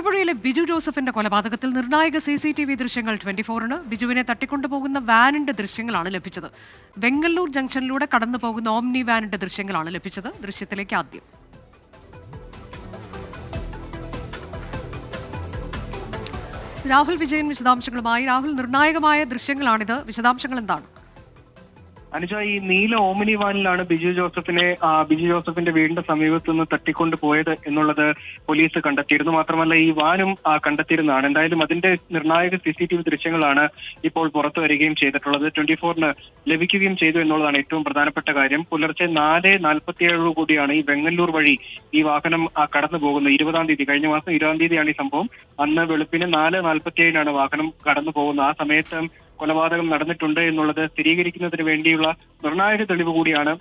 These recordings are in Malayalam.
തൊടുപുഴയിലെ ബിജു ജോസഫിന്റെ കൊലപാതകത്തിൽ നിർണായക CCTV ദൃശ്യങ്ങൾ 24-ന് ബിജുവിനെ തട്ടിക്കൊണ്ടുപോകുന്ന വാനിന്റെ ദൃശ്യങ്ങളാണ് ലഭിച്ചത്. വെങ്ങല്ലൂർ ജംഗ്ഷനിലൂടെ കടന്നുപോകുന്ന ഓംനി വാനിന്റെ ദൃശ്യങ്ങളാണ് ലഭിച്ചത്. ദൃശ്യത്തിലേക്ക് ആദ്യം. രാഹുൽ വിജയൻ വിശദാംശങ്ങളുമായി. രാഹുൽ, നിർണായകമായ ദൃശ്യങ്ങളാണിത്, വിശദാംശങ്ങൾ എന്താണ്? അനുജ, ഈ നീല ഓമിനി വാനിലാണ് ബിജു ജോസഫിന്റെ വീടിന്റെ സമീപത്ത് നിന്ന് തട്ടിക്കൊണ്ട് പോയത് എന്നുള്ളത് പോലീസ് കണ്ടെത്തിയിരുന്നു. മാത്രമല്ല ഈ വാനും കണ്ടെത്തിയിരുന്നതാണ്. എന്തായാലും അതിന്റെ നിർണായക CCTV ദൃശ്യങ്ങളാണ് ഇപ്പോൾ പുറത്തു വരികയും ചെയ്തിട്ടുള്ളത്. 24-ന് ലഭിക്കുകയും ചെയ്തു എന്നുള്ളതാണ് ഏറ്റവും പ്രധാനപ്പെട്ട കാര്യം. പുലർച്ചെ 4:47 കൂടിയാണ് ഈ വെങ്ങല്ലൂർ വഴി ഈ വാഹനം കടന്നു പോകുന്നത്. 20-ാം തീയതി, കഴിഞ്ഞ മാസം 20-ാം തീയതിയാണ് ഈ സംഭവം. അന്ന് വെളുപ്പിന് 4:47-നാണ് വാഹനം കടന്നു പോകുന്നത്. ആ സമയത്ത് കൊലപാതകം നടന്നിട്ടുണ്ട് എന്നുള്ളത് സ്ഥിരീകരിക്കുന്നതിന് വേണ്ടിയുള്ള നിർണായക തെളിവ് കൂടിയാണ്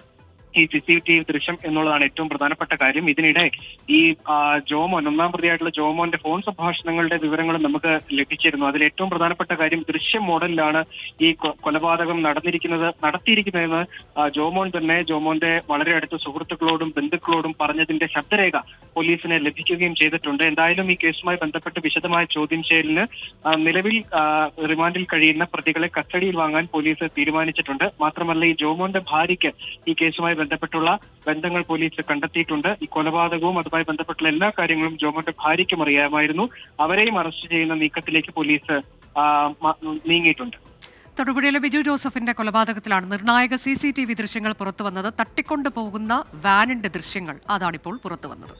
ഈ CCTV ദൃശ്യം എന്നുള്ളതാണ് ഏറ്റവും പ്രധാനപ്പെട്ട കാര്യം. ഇതിനിടെ ഈ ജോമോൻ, ഒന്നാം പ്രതിയായിട്ടുള്ള ജോമോന്റെ ഫോൺ സംഭാഷണങ്ങളുടെ വിവരങ്ങളും നമുക്ക് ലഭിച്ചിരുന്നു. അതിൽ ഏറ്റവും പ്രധാനപ്പെട്ട കാര്യം ദൃശ്യം മോഡലിലാണ് ഈ കൊലപാതകം നടത്തിയിരിക്കുന്നതെന്ന് ജോമോന്റെ വളരെ അടുത്ത സുഹൃത്തുക്കളോടും ബന്ധുക്കളോടും പറഞ്ഞതിന്റെ ശബ്ദരേഖ പോലീസിന് ലഭിക്കുകയും ചെയ്തിട്ടുണ്ട്. എന്തായാലും ഈ കേസുമായി ബന്ധപ്പെട്ട് വിശദമായ ചോദ്യം ചെയ്യലിന് നിലവിൽ റിമാൻഡിൽ കഴിയുന്ന പ്രതികളെ കസ്റ്റഡിയിൽ വാങ്ങാൻ പോലീസ് തീരുമാനിച്ചിട്ടുണ്ട്. മാത്രമല്ല ഈ ജോമോന്റെ ഭാര്യയ്ക്ക് ഈ കേസുമായി ബന്ധപ്പെട്ടുള്ള ബന്ധങ്ങൾ പോലീസ് കണ്ടെത്തിയിട്ടുണ്ട്. ഈ കൊലപാതകവും അതുമായി ബന്ധപ്പെട്ടുള്ള എല്ലാ കാര്യങ്ങളും ജോമോന്റെ ഭാര്യയ്ക്കും അറിയാമായിരുന്നു. അവരെയും അറസ്റ്റ് ചെയ്യുന്ന നീക്കത്തിലേക്ക് പോലീസ് നീങ്ങിയിട്ടുണ്ട്. തൊടുപുഴയിലെ ബിജു ജോസഫിന്റെ കൊലപാതകത്തിലാണ് നിർണായക CCTV ദൃശ്യങ്ങൾ പുറത്തുവന്നത്. തട്ടിക്കൊണ്ടു പോകുന്ന വാനിന്റെ ദൃശ്യങ്ങൾ അതാണിപ്പോൾ പുറത്തുവന്നത്.